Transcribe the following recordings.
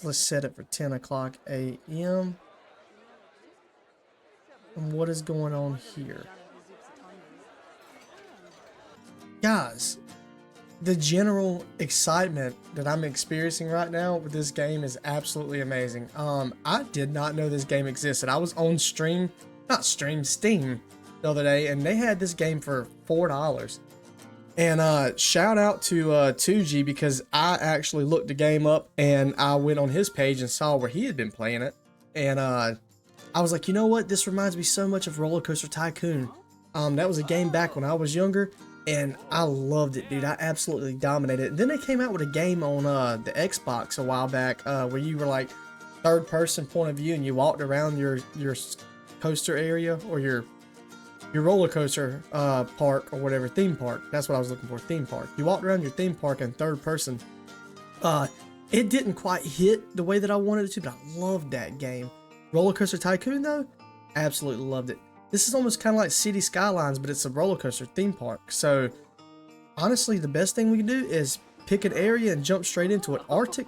let's set it for 10 o'clock a.m. And what is going on here? Guys, the general excitement that I'm experiencing right now with this game is absolutely amazing. I did not know this game existed. I was on Steam the other day, and they had this game for $4. And shout out to 2G, because I actually looked the game up and I went on his page and saw where he had been playing it. And I was like, you know what? This reminds me so much of Roller Coaster Tycoon. That was a game back when I was younger, and I loved it, dude. I absolutely dominated it. And then they came out with a game on the Xbox a while back, where you were like third person point of view, and you walked around your coaster area, or your roller coaster park, or whatever, theme park. That's what I was looking for, theme park. You walked around your theme park in third person. It didn't quite hit the way that I wanted it to, but I loved that game. Roller Coaster Tycoon, though, absolutely loved it. This is almost kind of like City Skylines, but it's a roller coaster theme park. So honestly, the best thing we can do is pick an area and jump straight into it. Arctic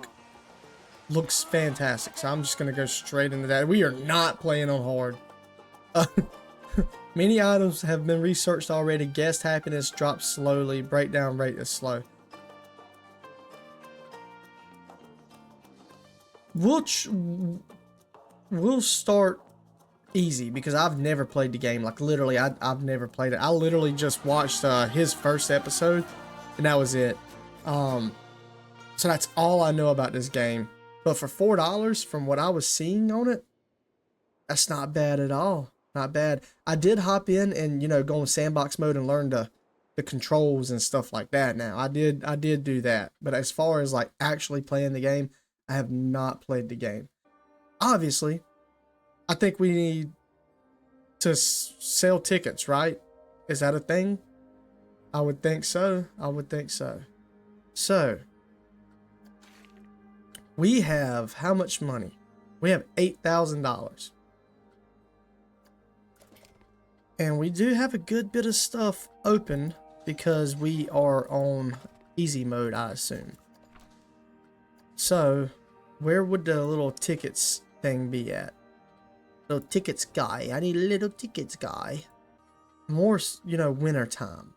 looks fantastic, so I'm just going to go straight into that. We are not playing on hard. Many items have been researched already. Guest happiness drops slowly. Breakdown rate is slow. We'll start easy, because I've never played the game. Like, literally, I've never played it. I literally just watched his first episode, and that was it. So that's all I know about this game. But for $4, from what I was seeing on it, that's not bad at all. Not bad. I did hop in and, you know, go in sandbox mode and learn the controls and stuff like that now. I did do that. But as far as like actually playing the game, I have not played the game. Obviously, I think we need to sell tickets, right? Is that a thing? I would think so. I would think so. So, we have how much money? We have $8,000. And we do have a good bit of stuff open, because we are on easy mode, I assume. So, where would the little tickets thing be at? Little tickets guy. I need a little tickets guy. More, you know, winter time.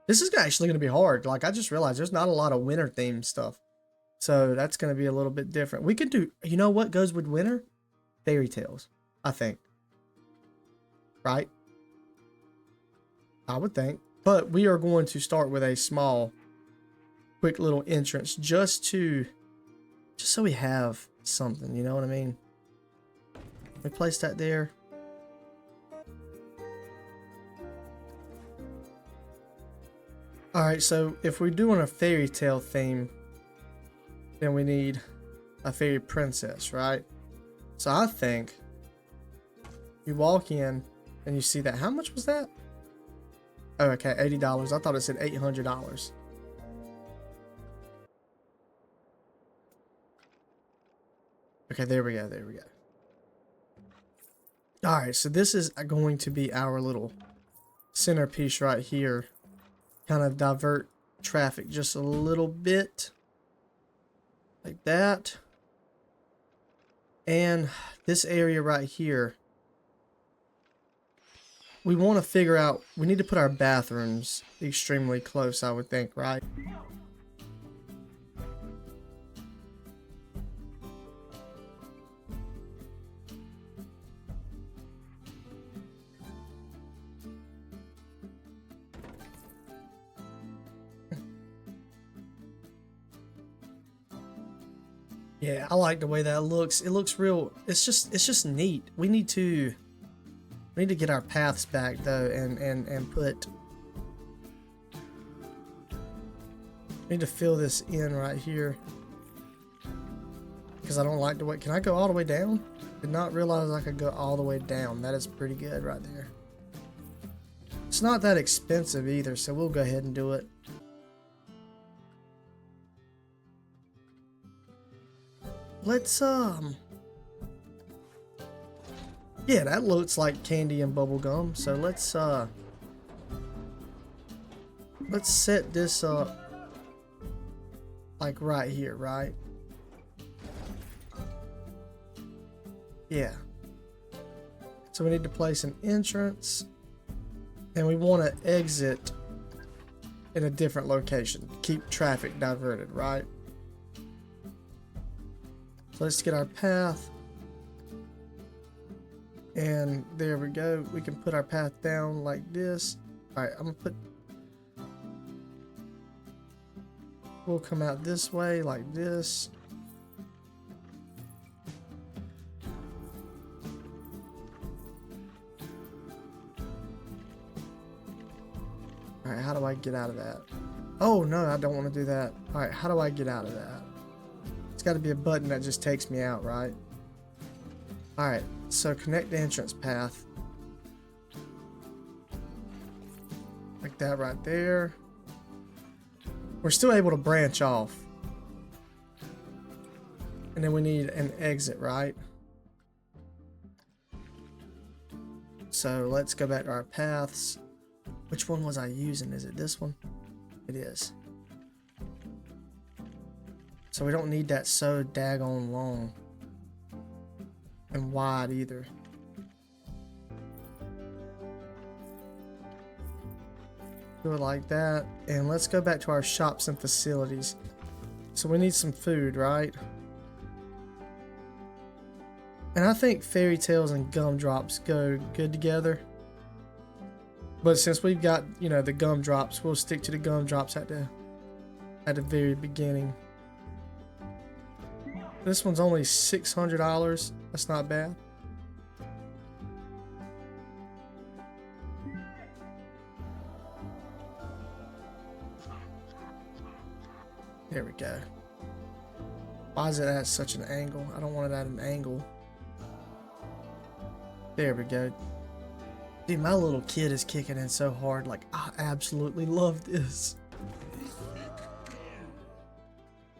This is actually going to be hard. Like, I just realized there's not a lot of winter themed stuff. So that's going to be a little bit different. We could do, you know what goes with winter? Fairy tales, I think. Right? I would think. But we are going to start with a small, quick little entrance, just so we have something, you know what I mean? We place that there. Alright, so if we're doing a fairy tale theme, then we need a fairy princess, right? So I think you walk in and you see that. How much was that? Oh, okay, $80. I thought it said $800. Okay, there we go, there we go. Alright, so this is going to be our little centerpiece right here. Kind of divert traffic just a little bit. Like that. And this area right here, we want to figure out, we need to put our bathrooms extremely close, I would think, right? Yeah, I like the way that looks. It looks real. It's just neat. We need to get our paths back though, and put. We need to fill this in right here, because I don't like the way. Can I go all the way down? Did not realize I could go all the way down. That is pretty good right there. It's not that expensive either, so we'll go ahead and do it. Let's yeah, that looks like candy and bubble gum. So let's set this up like right here, right? Yeah. So we need to place an entrance, and we want to exit in a different location. Keep traffic diverted, right? So let's get our path. And there we go. We can put our path down like this. Alright, I'm gonna put... We'll come out this way like this. Alright, how do I get out of that? Oh no, I don't want to do that. Alright, how do I get out of that? It's got to be a button that just takes me out, right? Alright, so connect the entrance path. Like that right there. We're still able to branch off. And then we need an exit, right? So let's go back to our paths. Which one was I using? Is it this one? It is. So we don't need that so daggone long and wide either. Do it like that. And let's go back to our shops and facilities. So we need some food, right? And I think fairy tales and gumdrops go good together. But since we've got, you know, the gumdrops, we'll stick to the gumdrops at the very beginning. This one's only $600. That's not bad. There we go. Why is it at such an angle? I don't want it at an angle. There we go. Dude, my little kid is kicking in so hard. Like, I absolutely love this.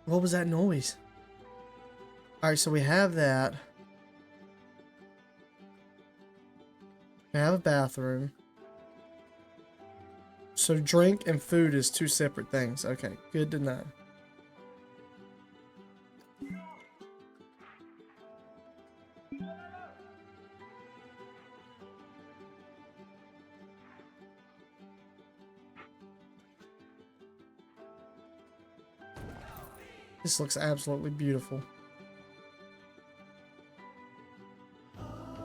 What was that noise? Alright, so we have that. We have a bathroom. So drink and food is two separate things. Okay, good to know. This looks absolutely beautiful.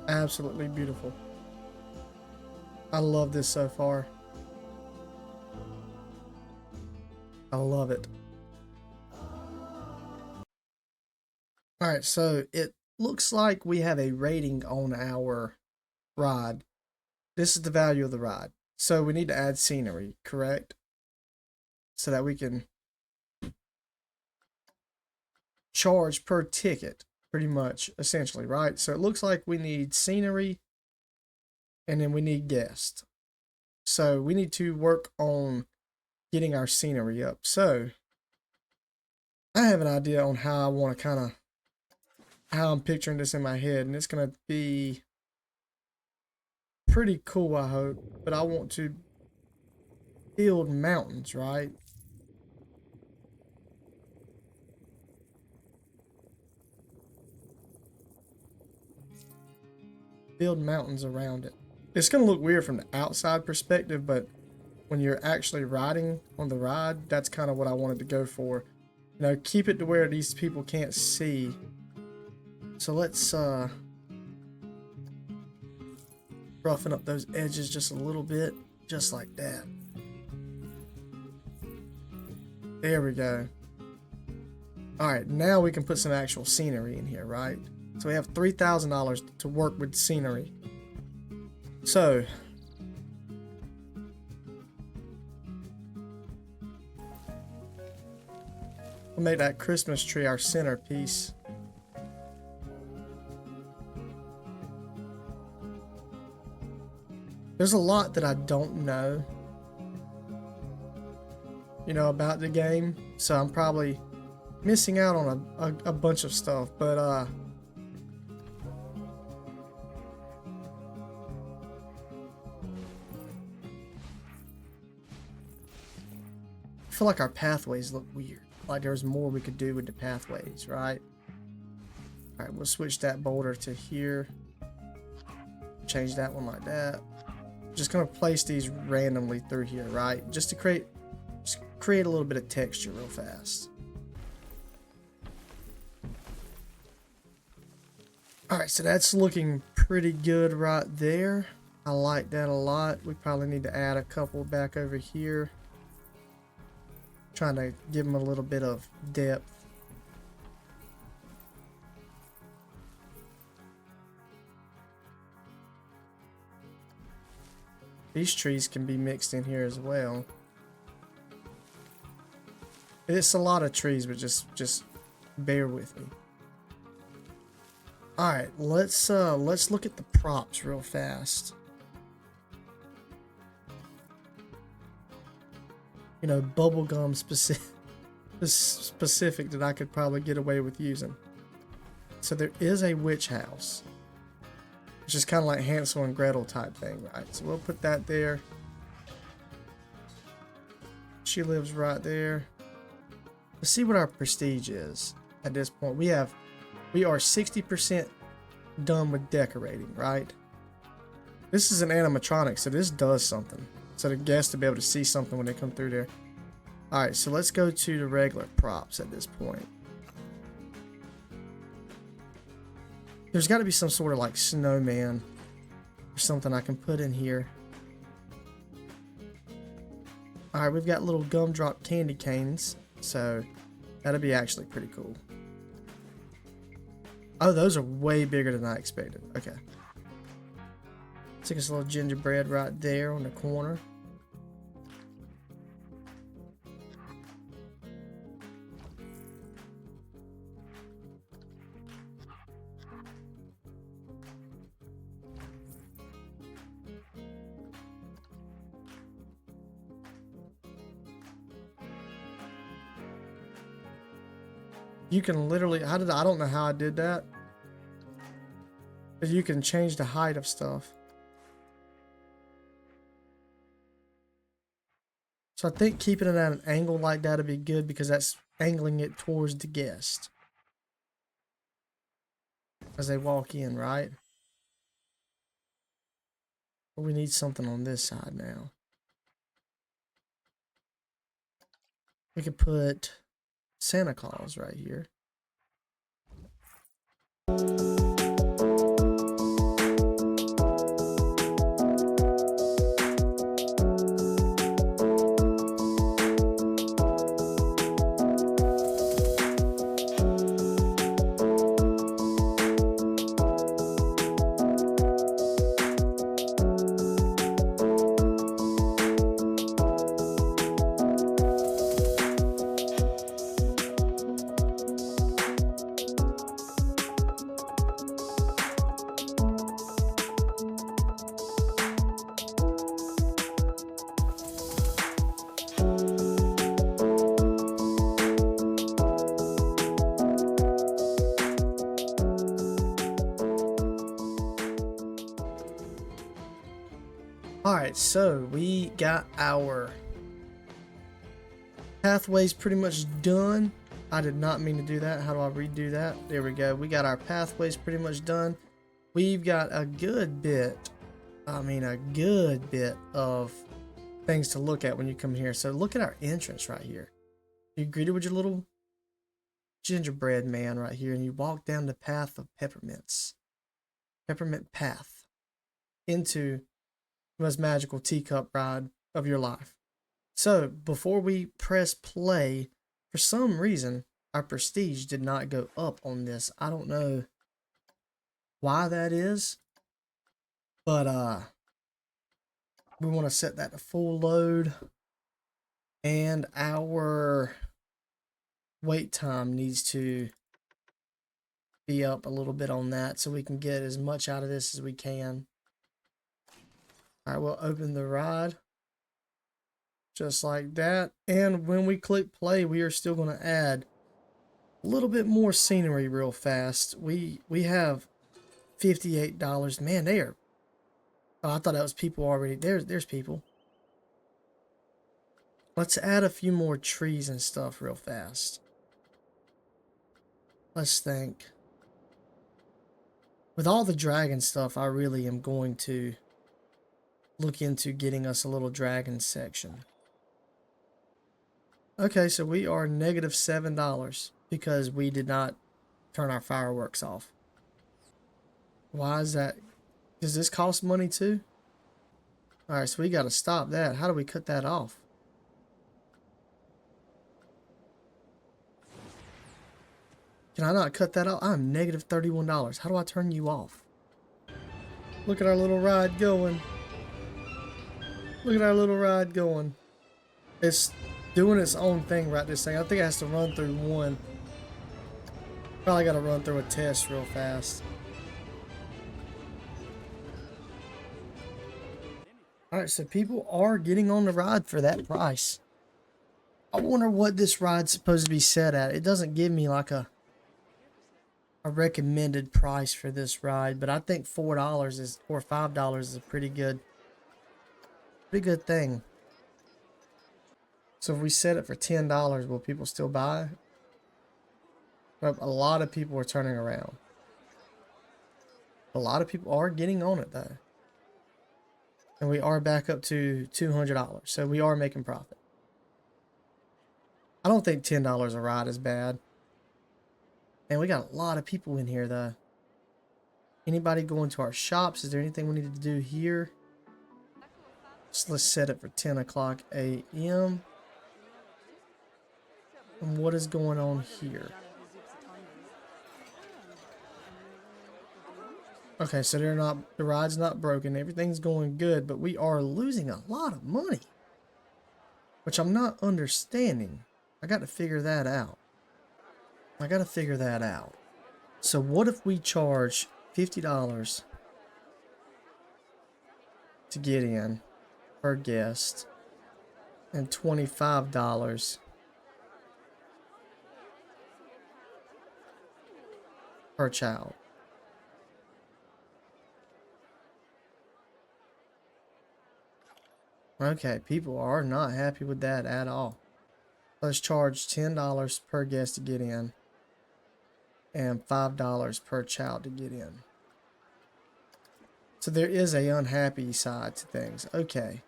Absolutely beautiful. I love this so far. I love it. Alright, so it looks like we have a rating on our ride. This is the value of the ride. So we need to add scenery, correct? So that we can charge per ticket, pretty much, essentially, right? So it looks like we need scenery, and then we need guests. So we need to work on getting our scenery up. So I have an idea on how I want to how I'm picturing this in my head, and it's going to be pretty cool, I hope. But I want to build mountains, right? Build mountains around it. It's going to look weird from the outside perspective, but when you're actually riding on the ride, that's kind of what I wanted to go for. You know, keep it to where these people can't see. So let's roughen up those edges just a little bit, just like that. There we go. Alright, now we can put some actual scenery in here, right? So we have $3,000 to work with scenery. So we'll make that Christmas tree our centerpiece. There's a lot that I don't know, you know, about the game, so I'm probably missing out on a bunch of stuff, but I feel like our pathways look weird. Like there's more we could do with the pathways, right? All right, we'll switch that boulder to here. Change that one like that. Just gonna place these randomly through here, right? Just to create a little bit of texture real fast. All right, so that's looking pretty good right there. I like that a lot. We probably need to add a couple back over here. Trying to give them a little bit of depth. These trees can be mixed in here as well. It's a lot of trees, but just bear with me. All right, let's look at the props real fast. You know, bubblegum specific that I could probably get away with using. So there is a witch house. It's just kind of like Hansel and Gretel type thing, right? So we'll put that there. She lives right there. Let's see what our prestige is at this point. We are 60% done with decorating, right? This is an animatronic, so this does something. So the guests to be able to see something when they come through there. All right, so let's go to the regular props at this point. There's got to be some sort of like snowman or something I can put in here. All right, we've got little gumdrop candy canes, so that'll be actually pretty cool. Oh, those are way bigger than I expected. Okay. Stick us a little gingerbread right there on the corner. You can literally, I don't know how I did that. But you can change the height of stuff. So I think keeping it at an angle like that would be good because that's angling it towards the guest. As they walk in, right? But we need something on this side now. We could put Santa Claus right here. Alright, so we got our pathways pretty much done. I did not mean to do that. How do I redo that? There we go. We got our pathways pretty much done. We've got a good bit of things to look at when you come here. So look at our entrance right here. You greeted with your little gingerbread man right here, and you walk down the path of peppermints. Peppermint path into the most magical teacup ride of your life. So before we press play, for some reason our prestige did not go up on this. I don't know why that is, but we want to set that to full load, and our wait time needs to be up a little bit on that so we can get as much out of this as we can. All right, we'll open the ride just like that. And when we click play, we are still going to add a little bit more scenery real fast. We have $58. Man, they are... Oh, I thought that was people already. There's people. Let's add a few more trees and stuff real fast. Let's think. With all the dragon stuff, I really am going to look into getting us a little dragon section. Okay, so we are negative $7 because we did not turn our fireworks off. Why is that? Does this cost money too? Alright, so we got to stop that. How do we cut that off? Can I not cut that off? I'm negative $31. How do I turn you off? Look at our little ride going. Look at our little ride going. It's doing its own thing right this thing. I think it has to run through one. Probably got to run through a test real fast. Alright, so people are getting on the ride for that price. I wonder what this ride's supposed to be set at. It doesn't give me like a recommended price for this ride, but I think $4 is or $5 is a pretty good thing. So if we set it for $10, will people still buy? But a lot of people are turning around. A lot of people are getting on it though. And we are back up to $200, so we are making profit. I don't think $10 a ride is bad. And we got a lot of people in here though. Anybody going to our shops? Is there anything we need to do here? So let's set it for 10 o'clock a.m. And what is going on here? Okay, so the ride's not broken. Everything's going good, but we are losing a lot of money, which I'm not understanding. I got to figure that out. So what if we charge $50 to get in per guest and $25 per child? Okay, people are not happy with that at all. Let's charge $10 per guest to get in and $5 per child to get in. So there is a unhappy side to things. Okay.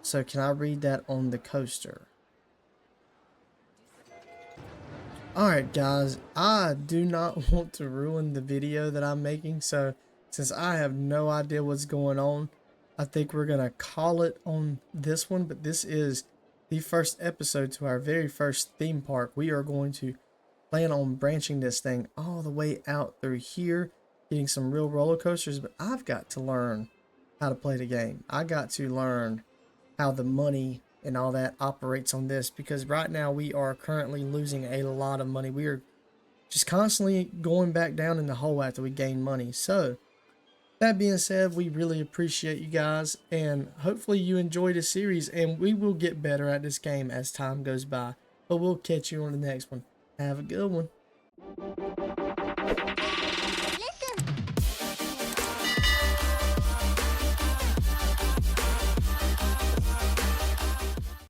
So can I read that on the coaster? Alright guys, I do not want to ruin the video that I'm making, so since I have no idea what's going on, I think we're going to call it on this one, but this is the first episode to our very first theme park. We are going to plan on branching this thing all the way out through here, getting some real roller coasters, but I've got to learn how to play the game. I got to learn how the money and all that operates on this, because right now we are currently losing a lot of money. We are just constantly going back down in the hole after we gain money. So that being said, we really appreciate you guys, and hopefully you enjoyed the series, and we will get better at this game as time goes by. But we'll catch you on the next one. Have a good one.